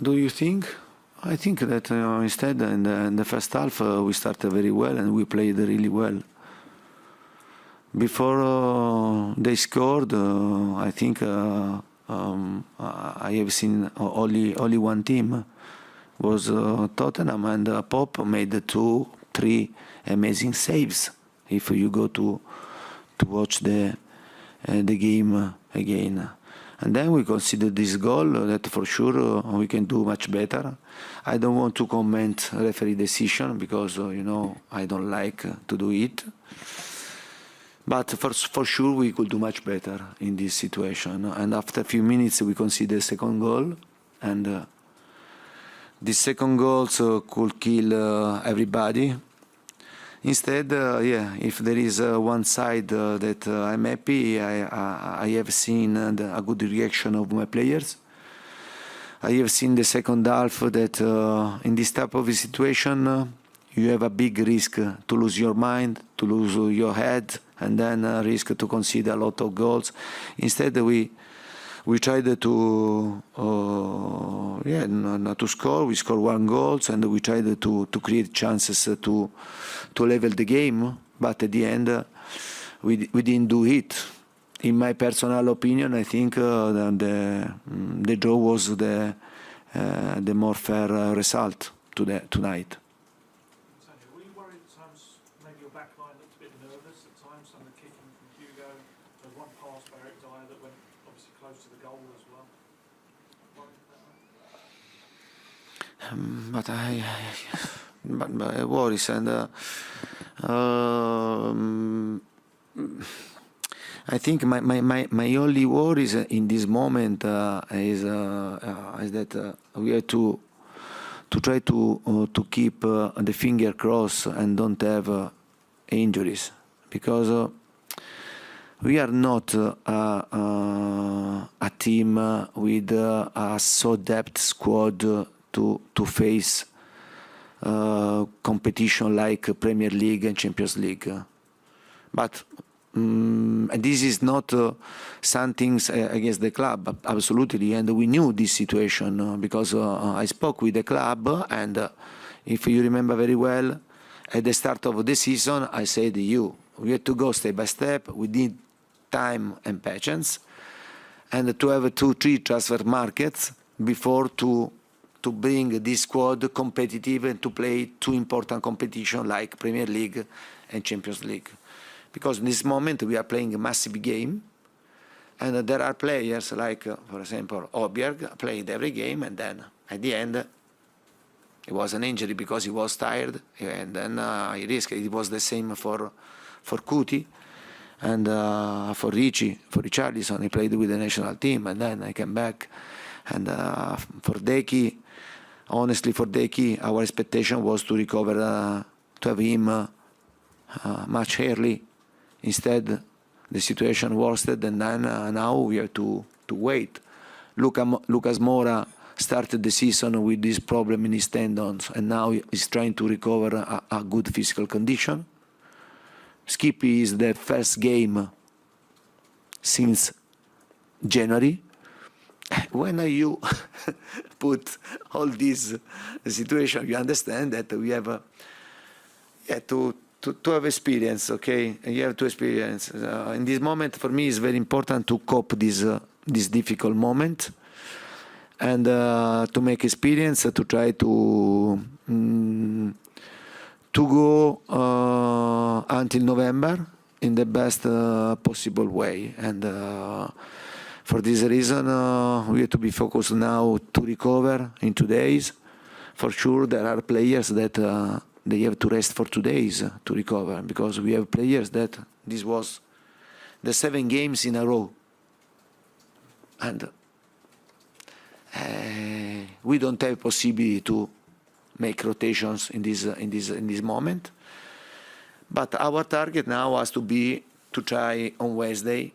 Do you think? I think that instead in the first half we started very well and we played really well. Before they scored, I think I have seen only one team was Tottenham, and Pop made 2-3 amazing saves. If you go to watch the game again. And then we consider this goal that for sure we can do much better. I don't want to comment referee decision because I don't like to do it. But for sure we could do much better in this situation. And after a few minutes we conceded the second goal, and the second goal could kill everybody. Instead, if there is one side that I'm happy, I have seen a good reaction of my players. I have seen the second half that in this type of situation you have a big risk to lose your mind, to lose your head, and then risk to concede a lot of goals. Instead, we tried to not to score. We scored 1 goal, and we tried to create chances to level the game. But at the end, we didn't do it. In my personal opinion, I think the draw was the more fair result tonight. Were you worried at times? Maybe your back line looked a bit nervous at times. Some of the kicking from Hugo. There's one pass by Eric Dyer that went obviously close to the goal as well. But worries, and I think my only worries in this moment is that we have to try to keep the finger crossed and don't have injuries, because we are not a team with a so depth squad to face competition like Premier League and Champions League. But this is not something against the club, absolutely, and we knew this situation because I spoke with the club, and if you remember very well, at the start of the season I said we have to go step by step, we need time and patience, and to have 2-3 transfer markets before to bring this squad competitive and to play 2 important competitions like Premier League and Champions League. Because in this moment we are playing a massive game, and there are players like, for example, Oberg played every game, and then at the end it was an injury because he was tired, and then he risked. It was the same for Kuti, and for Richarlison, he played with the national team, and then I came back. And for Deki, honestly, our expectation was to recover, to have him much early. Instead, the situation worsened, and then now we have to wait. Lucas Moura started the season with this problem in his tendons, and now he's trying to recover a good physical condition. Skippy is the first game since January. When you put all this situation, you understand that we have to have experience, okay? You have to experience. In this moment, for me, it's very important to cope this difficult moment, and to make experience, to try to go until November in the best possible way. And for this reason, we have to be focused now to recover in 2 days. For sure, there are players that they have to rest for 2 days to recover, because we have players that this was the 7 games in a row, and we don't have possibility to make rotations in this moment. But our target now has to be to try on Wednesday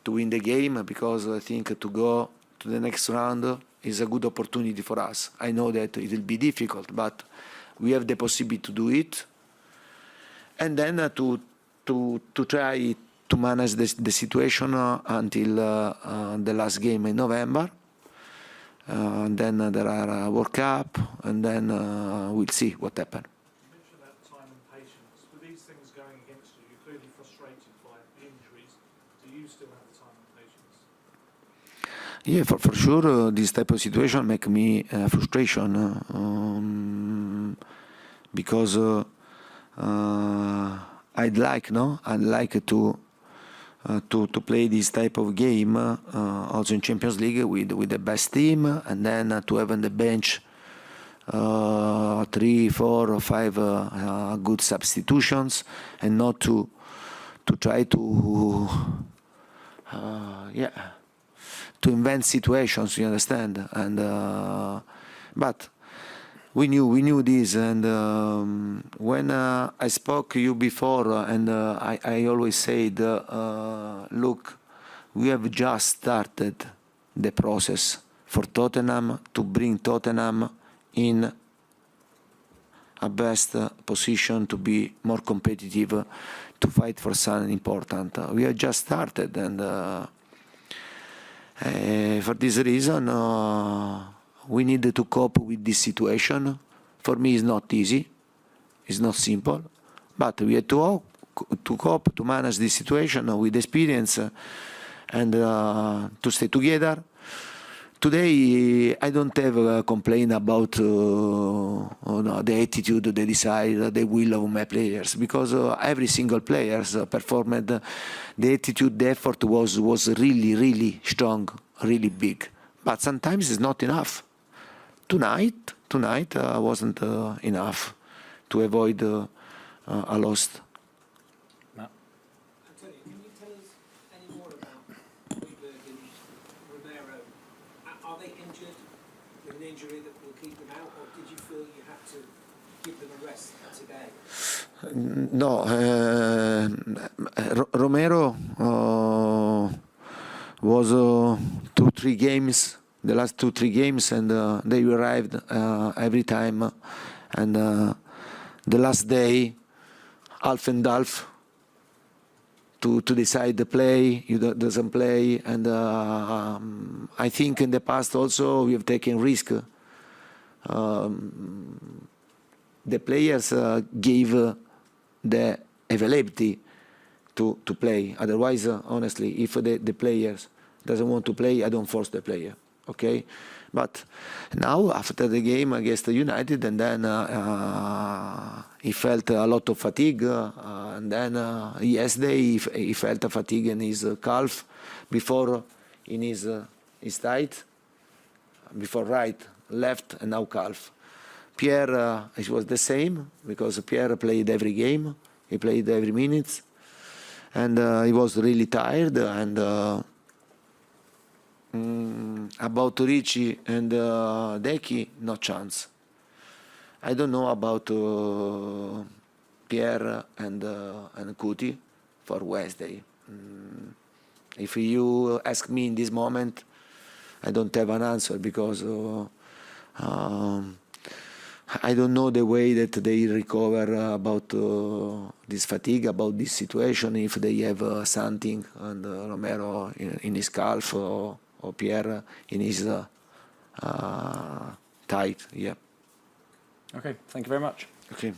to win the game, because I think to go to the next round is a good opportunity for us. I know that it will be difficult, but we have the possibility to do it, and then to try to manage the situation until the last game in November, And then there are World Cup, and then we'll see what happens. You mentioned about time and patience. With these things going against you, you're clearly frustrated by the injuries. Do you still have the time and patience? Yeah, for sure, this type of situation make me frustration because I'd like to play this type of game also in Champions League with the best team, and then to have on the bench 3, 4, or 5 good substitutions, and not to try to invent situations, you understand? And but we knew this, and when I spoke to you before, and I always said, look, we have just started the process for Tottenham to bring Tottenham in a best position to be more competitive, to fight for something important. We have just started, and for this reason, we need to cope with this situation. For me, it's not easy, it's not simple, but we have to cope, to manage this situation with experience, and to stay together. Today, I don't have a complaint about the attitude, the desire, the will of my players, because every single player performed. The attitude, the effort was really, really strong, really big. But sometimes it's not enough. Tonight wasn't enough to avoid a loss. Antonio, can you tell us any more about Højbjerg and Romero? Are they injured with an injury that will keep them out, or did you feel you had to give them a rest today? No, Romero was 2-3 games, the last 2-3 games, and they arrived every time, and the last day, half and half, to decide the play, you doesn't play, and I think in the past also we have taken risk. The players gave the availability to play. Otherwise, honestly, if the players doesn't want to play, I don't force the player. Okay, but now after the game against United, and then he felt a lot of fatigue, and then yesterday he felt a fatigue in his calf, before in his thigh, before right, left, and now calf. Pierre, it was the same, because Pierre played every game, he played every minute, and he was really tired, and about Ricci and Deki, no chance. I don't know about Pierre and Cuti for Wednesday. If you ask me in this moment, I don't have an answer, because I don't know the way that they recover about this fatigue, about this situation, if they have something, and Romero in his calf, or Pierre in his tight. Yeah. Okay, thank you very much. Okay.